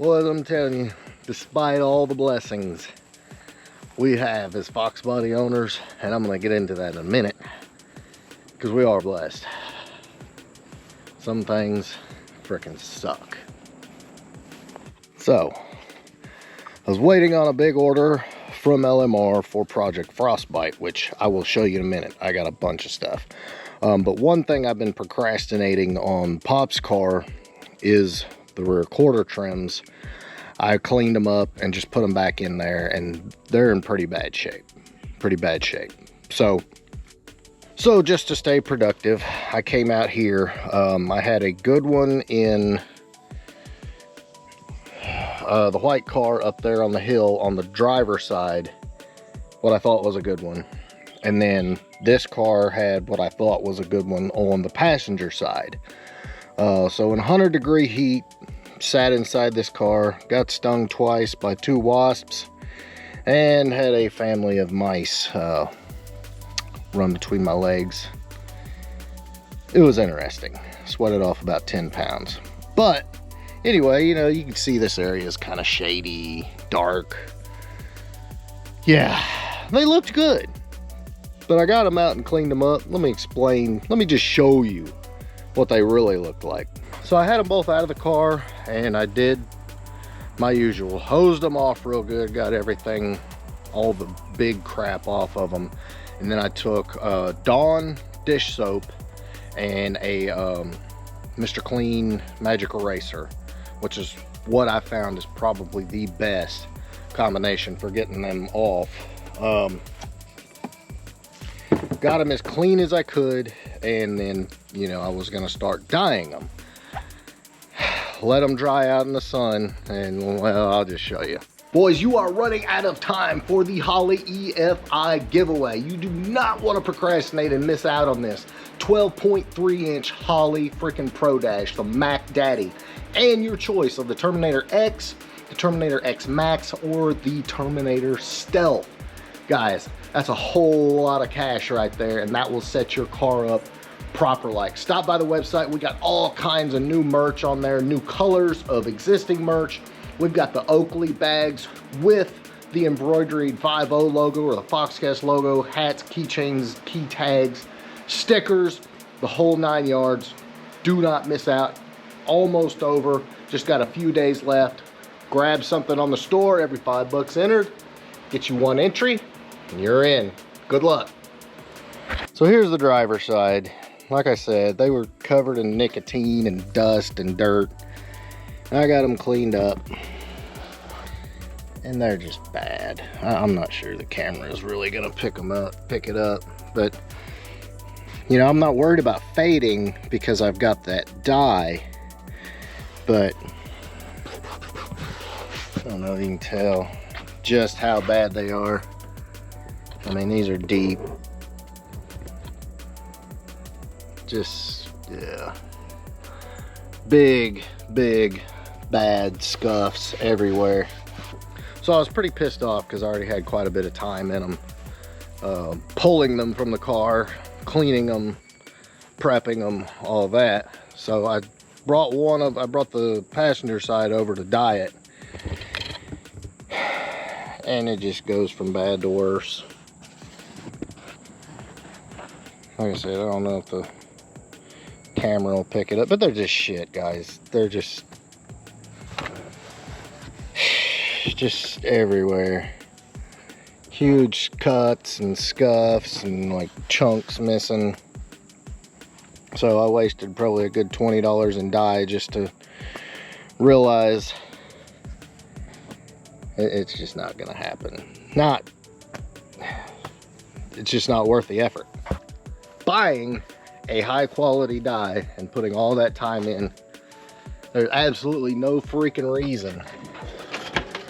Well, I'm telling you, despite all the blessings we have as Fox Body owners, and I'm going to get into that in a minute, because we are blessed. Some things freaking suck. So, I was waiting on a big order from LMR for Project Frostbite, which I will show you in a minute. I got a bunch of stuff. But one thing I've been procrastinating on Pop's car is the rear quarter trims. I cleaned them up and just put them back in there, and they're in pretty bad shape. So just to stay productive, I came out here. I had a good one in the white car up there on the hill on the driver's side, what I thought was a good one. And then this car had what I thought was a good one on the passenger side. So in 100-degree heat, sat inside this car, got stung twice by 2 wasps, and had a family of mice run between my legs. It was interesting. Sweated off about 10 pounds. But anyway, you know, you can see this area is kind of shady, dark. Yeah, they looked good. But I got them out and cleaned them up. Let me explain. Let me just show you what they really looked like. So I had them both out of the car, and I did my usual. Hosed them off real good, got everything, all the big crap off of them. And then I took Dawn dish soap and a Mr. Clean magic eraser, which is what I found is probably the best combination for getting them off. Got them as clean as I could, and then, you know, I was gonna start dyeing them. Let them dry out in the sun, and well, I'll just show you. Boys, you are running out of time for the Holley EFI giveaway. You do not want to procrastinate and miss out on this 12.3-inch Holley freaking Pro Dash, the Mac Daddy, and your choice of the Terminator X, the Terminator X Max, or the Terminator Stealth. Guys, that's a whole lot of cash right there, and that will set your car up proper like. Stop by the website. We got all kinds of new merch on there, new colors of existing merch. We've got the Oakley bags with the embroidered 5.0 logo or the Foxcast logo, hats, keychains, key tags, stickers, the whole 9 yards. Do not miss out. Almost over. Just got a few days left. Grab something on the store. Every $5 entered. Get you 1 entry and you're in. Good luck. So here's the driver's side. Like I said, they were covered in nicotine and dust and dirt. I got them cleaned up, and they're just bad. I'm not sure the camera is really gonna pick it up, but you know, I'm not worried about fading because I've got that dye. But I don't know if you can tell just how bad they are. I mean, these are deep. Just, yeah. Big bad scuffs everywhere. So I was pretty pissed off because I already had quite a bit of time in them. Pulling them from the car, cleaning them, prepping them, all that. So I brought the passenger side over to dye it. And it just goes from bad to worse. Like I said, I don't know if the camera will pick it up, but they're just shit, guys. They're just everywhere. Huge cuts and scuffs and like chunks missing. So I wasted probably a good $20 in dye just to realize it's just not gonna happen. It's just not worth the effort. Buying a high quality dye and putting all that time in, there's absolutely no freaking reason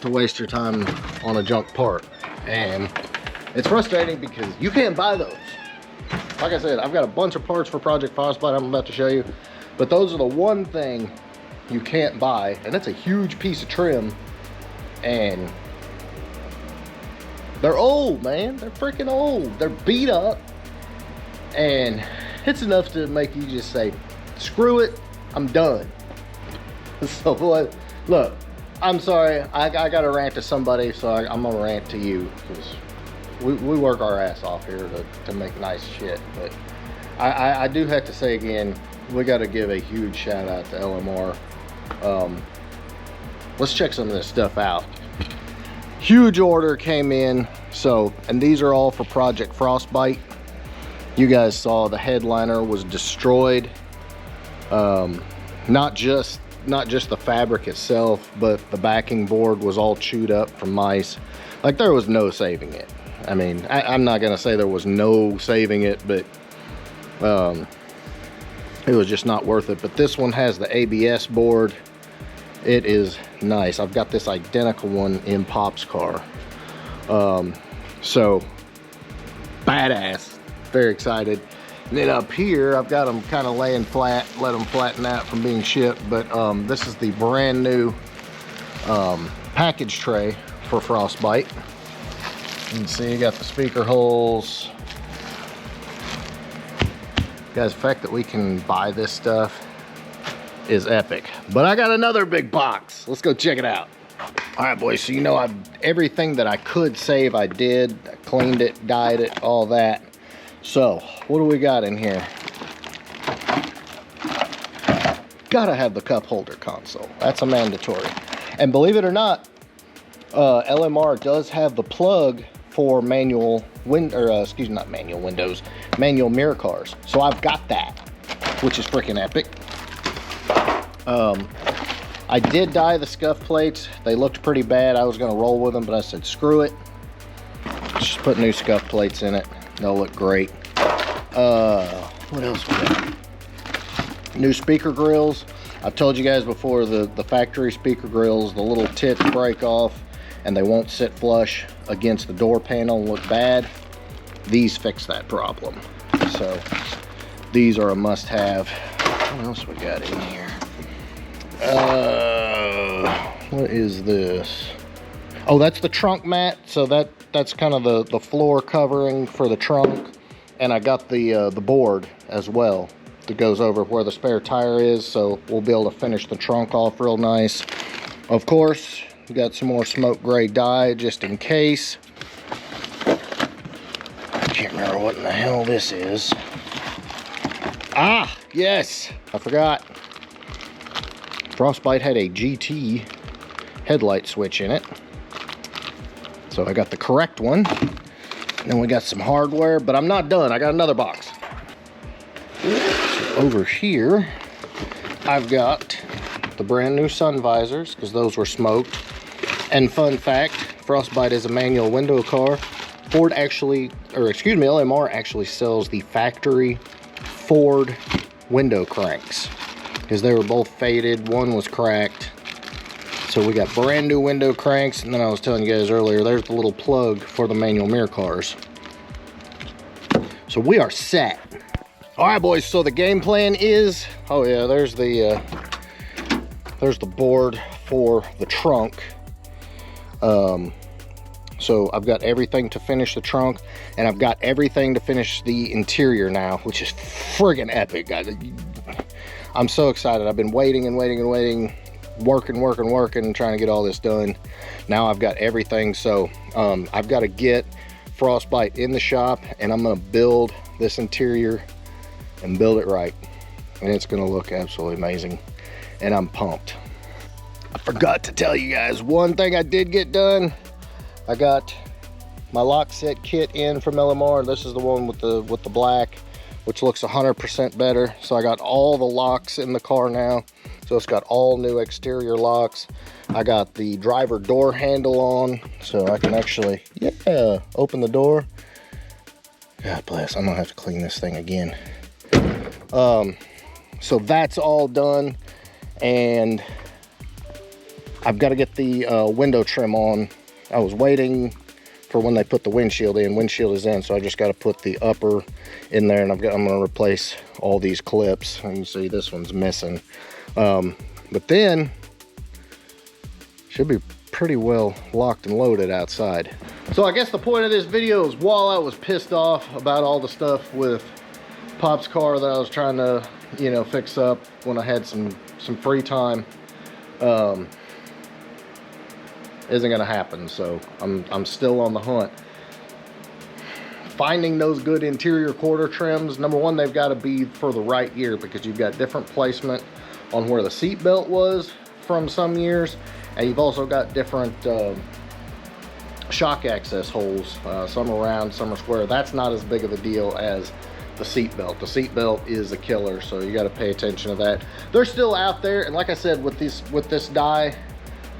to waste your time on a junk part. And it's frustrating because you can't buy those. Like I said, I've got a bunch of parts for Project Frostbite I'm about to show you, but those are the one thing you can't buy, and it's a huge piece of trim, and they're old, man. They're freaking old. They're beat up, and it's enough to make you just say, screw it, I'm done. So look, I'm sorry, I got to rant to somebody, so I'm gonna rant to you, because we work our ass off here to make nice shit. But I do have to say again, we got to give a huge shout out to LMR. Let's check some of this stuff out. Huge order came in. So, and these are all for Project Frostbite. You guys saw the headliner was destroyed. Not just the fabric itself, but the backing board was all chewed up from mice. Like, there was no saving it. I mean, I'm not gonna say there was no saving it, but it was just not worth it. But this one has the ABS board. It is nice. I've got this identical one in Pop's car. So badass, very excited. And then up here, I've got them kind of laying flat, let them flatten out from being shipped. But this is the brand new package tray for Frostbite. You can see you got the speaker holes. Guys, the fact that we can buy this stuff is epic. But I got another big box. Let's go check it out. All right, boys, so you know, everything that I could save, I did. I cleaned it, dyed it, all that. So, what do we got in here? Gotta have the cup holder console. That's a mandatory. And believe it or not, LMR does have the plug for manual manual mirror cars. So I've got that, which is freaking epic. I did dye the scuff plates. They looked pretty bad. I was gonna roll with them, but I said, screw it. Just put new scuff plates in it. They'll look great. What else we got? New speaker grills. I've told you guys before, the factory speaker grills, the little tits break off and they won't sit flush against the door panel and look bad. These fix that problem. So these are a must-have. What else we got in here? What is this? Oh, that's the trunk mat. So that's kind of the floor covering for the trunk. And I got the board as well that goes over where the spare tire is, so we'll be able to finish the trunk off real nice. Of course, we got some more smoke gray dye just in case. I can't remember what in the hell this is. Ah, yes, I forgot. Frostbite had a GT headlight switch in it. So I got the correct one. And then we got some hardware, but I'm not done. I got another box. So over here, I've got the brand new sun visors, because those were smoked. And fun fact, Frostbite is a manual window car. Ford actually, or excuse me, LMR actually sells the factory Ford window cranks, because they were both faded. One was cracked. So we got brand new window cranks, and then I was telling you guys earlier, there's the little plug for the manual mirror cars. So we are set. All right, boys, so the game plan is, oh yeah, there's the board for the trunk. So I've got everything to finish the trunk, and I've got everything to finish the interior now, which is friggin' epic, guys. I'm so excited. I've been waiting and waiting and waiting, working, trying to get all this done. Now I've got everything. So I've got to get Frostbite in the shop, and I'm gonna build this interior and build it right, and it's gonna look absolutely amazing, and I'm pumped. I forgot to tell you guys one thing I did get done. I got my lock set kit in from LMR. This is the one with the black, which looks 100% better. So I got all the locks in the car now. So it's got all new exterior locks. I got the driver door handle on, so I can actually, yeah, open the door. God bless, I'm gonna have to clean this thing again. So that's all done, and I've got to get the window trim on. I was waiting for when they put the windshield in. Windshield is in, so I just got to put the upper in there, and I'm going to replace all these clips. And you see this one's missing. But then should be pretty well locked and loaded outside. So I guess the point of this video is, while I was pissed off about all the stuff with Pop's car that I was trying to, you know, fix up when I had some free time, isn't gonna happen. So I'm still on the hunt. Finding those good interior quarter trims, number one, they've got to be for the right year, because you've got different placement on where the seat belt was from some years, and you've also got different shock access holes. Some are round, some are square. That's not as big of a deal as the seat belt. The seat belt is a killer, so you got to pay attention to that. They're still out there, and like I said, with this dye,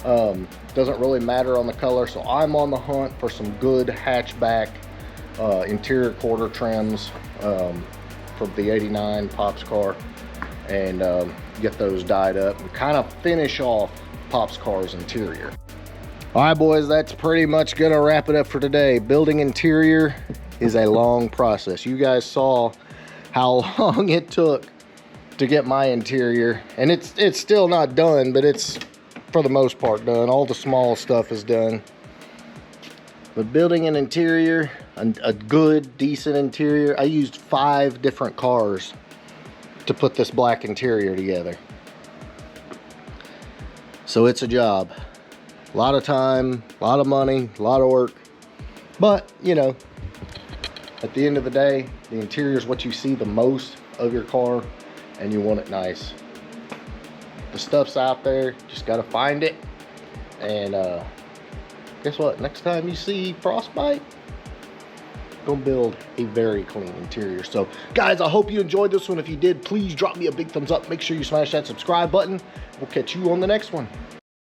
doesn't really matter on the color. So I'm on the hunt for some good hatchback interior quarter trims for the '89 Pop's car, and get those dyed up and kind of finish off Pop's car's interior. All right, boys, that's pretty much gonna wrap it up for today. Building interior is a long process. You guys saw how long it took to get my interior, and it's still not done, but it's for the most part done. All the small stuff is done. But building an interior, a good, decent interior, I used 5 different cars to put this black interior together. So it's a job. A lot of time, a lot of money, a lot of work. But, you know, at the end of the day, the interior is what you see the most of your car, and you want it nice. The stuff's out there, just gotta find it. And guess what? Next time you see Frostbite, go build a very clean interior. So guys, I hope you enjoyed this one. If you did, please drop me a big thumbs up. Make sure you smash that subscribe button. We'll catch you on the next one.